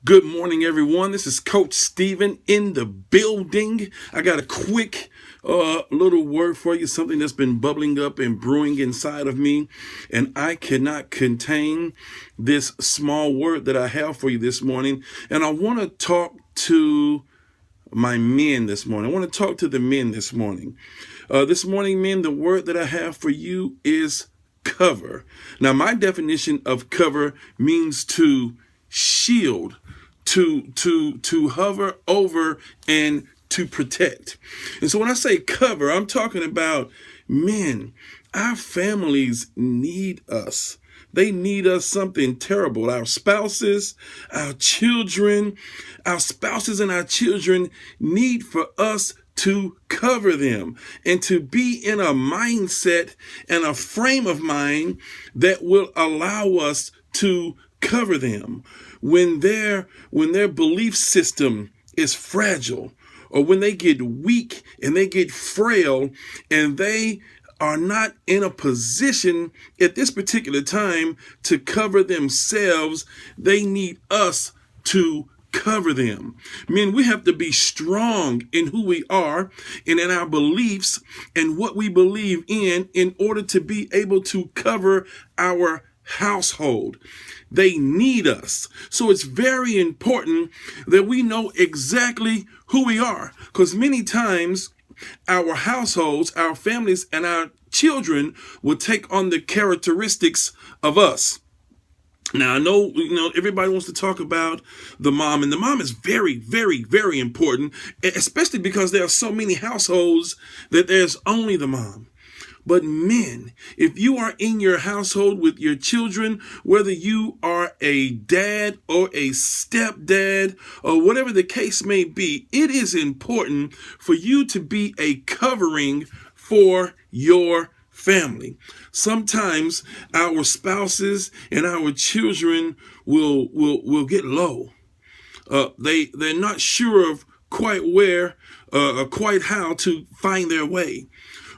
Good morning, everyone. This is Coach Stephen in the building. I got a quick little word for you, something that's been bubbling up and brewing inside of me, and I cannot contain this small word that I have for you this morning. And I want to talk to my men this morning. I want to talk to the men this morning. This morning, men, the word that I have for you is cover. Now, my definition of cover means to shield, to hover over, and to protect. And so when I say cover, I'm talking about men. Our families need us. They need us something terrible. Our spouses, our children, our spouses and our children need for us to cover them and to be in a mindset and a frame of mind that will allow us to cover them when their belief system is fragile, or when they get weak and they get frail and they are not in a position at this particular time to cover themselves. They need us to cover them. Men, we have to be strong in who we are and in our beliefs and what we believe in order to be able to cover our household. They need us. So it's very important that we know exactly who we are, because many times our households, our families, and our children will take on the characteristics of us. Now, I know, everybody wants to talk about the mom, and the mom is very, very, very important, especially because there are so many households that there's only the mom. But men, if you are in your household with your children, whether you are a dad or a stepdad or whatever the case may be, it is important for you to be a covering for your family. Sometimes our spouses and our children will get low. They're not sure of quite where or quite how to find their way,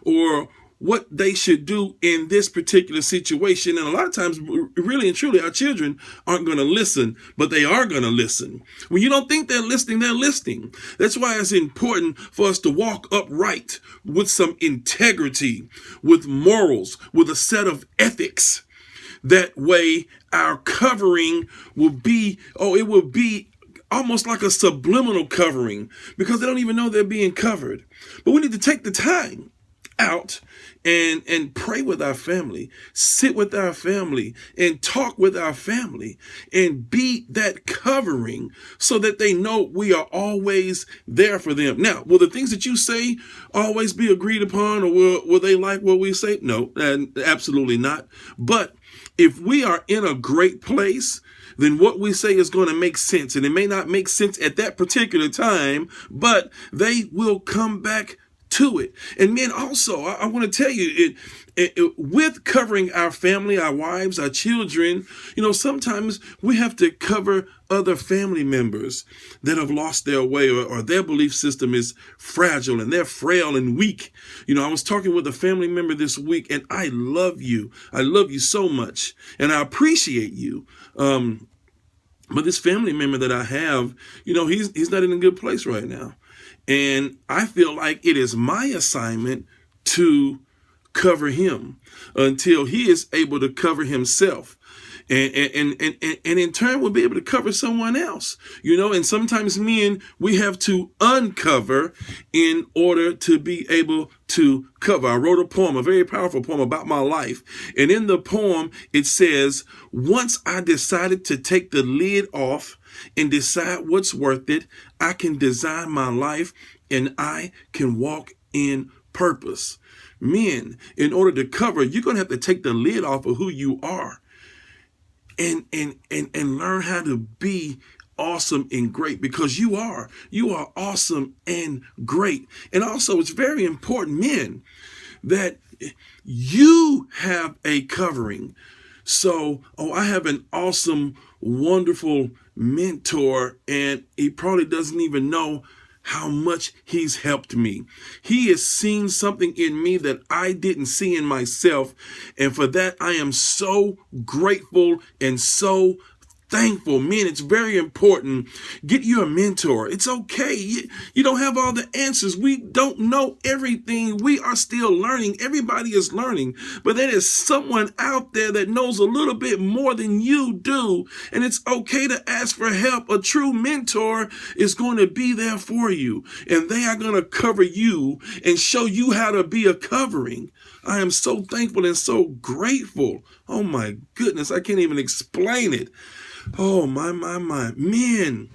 or what they should do in this particular situation. And a lot of times, really and truly, our children aren't going to listen, but they are going to listen. When you don't think they're listening, they're listening. That's why it's important for us to walk upright with some integrity, with morals, with a set of ethics. That way, our covering will be, it will be almost like a subliminal covering, because they don't even know they're being covered. But we need to take the time out and pray with our family, sit with our family, and talk with our family, and be that covering so that they know we are always there for them. Now, will the things that you say always be agreed upon, or will they like what we say? No, absolutely not. But if we are in a great place, then what we say is going to make sense. And it may not make sense at that particular time, but they will come back to it. And men, also, I want to tell you, with covering our family, our wives, our children, sometimes we have to cover other family members that have lost their way, or their belief system is fragile and they're frail and weak. I was talking with a family member this week, and I love you. I love you so much, and I appreciate you. But this family member that I have, he's not in a good place right now. And I feel like it is my assignment to cover him until he is able to cover himself. And in turn, we'll be able to cover someone else, and sometimes men, we have to uncover in order to be able to cover. I wrote a poem, a very powerful poem about my life. And in the poem, it says, once I decided to take the lid off and decide what's worth it, I can design my life and I can walk in purpose. Men, in order to cover, you're going to have to take the lid off of who you are. And learn how to be awesome and great, because you are awesome and great. And also, it's very important, men, that you have a covering. So, I have an awesome, wonderful mentor, and he probably doesn't even know how much he's helped me. He has seen something in me that I didn't see in myself. And for that, I am so grateful and so thankful. Men, it's very important. Get you a mentor. It's okay. You don't have all the answers. We don't know everything. We are still learning. Everybody is learning. But there is someone out there that knows a little bit more than you do. And it's okay to ask for help. A true mentor is going to be there for you. And they are going to cover you and show you how to be a covering. I am so thankful and so grateful. Oh my goodness, I can't even explain it. Oh my. Men,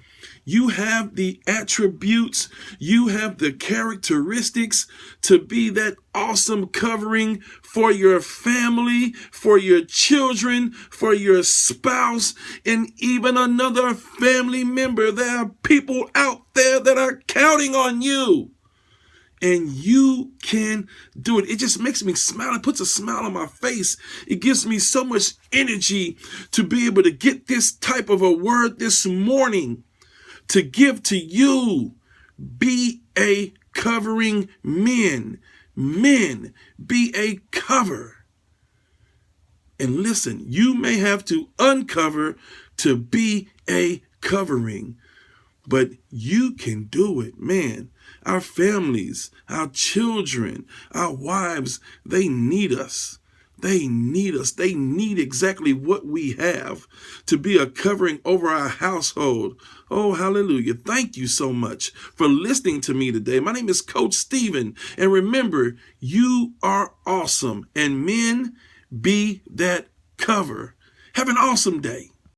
you have the attributes, you have the characteristics to be that awesome covering for your family, for your children, for your spouse, and even another family member. There are people out there that are counting on you. And you can do it. It just makes me smile. It puts a smile on my face. It gives me so much energy to be able to get this type of a word this morning to give to you. Be a covering men. Men, be a cover. And listen, you may have to uncover to be a covering, but you can do it, man. Our families, our children, our wives, they need us. They need us. They need exactly what we have to be a covering over our household. Oh, hallelujah. Thank you so much for listening to me today. My name is Coach Stephen. And remember, you are awesome. And men, be that cover. Have an awesome day.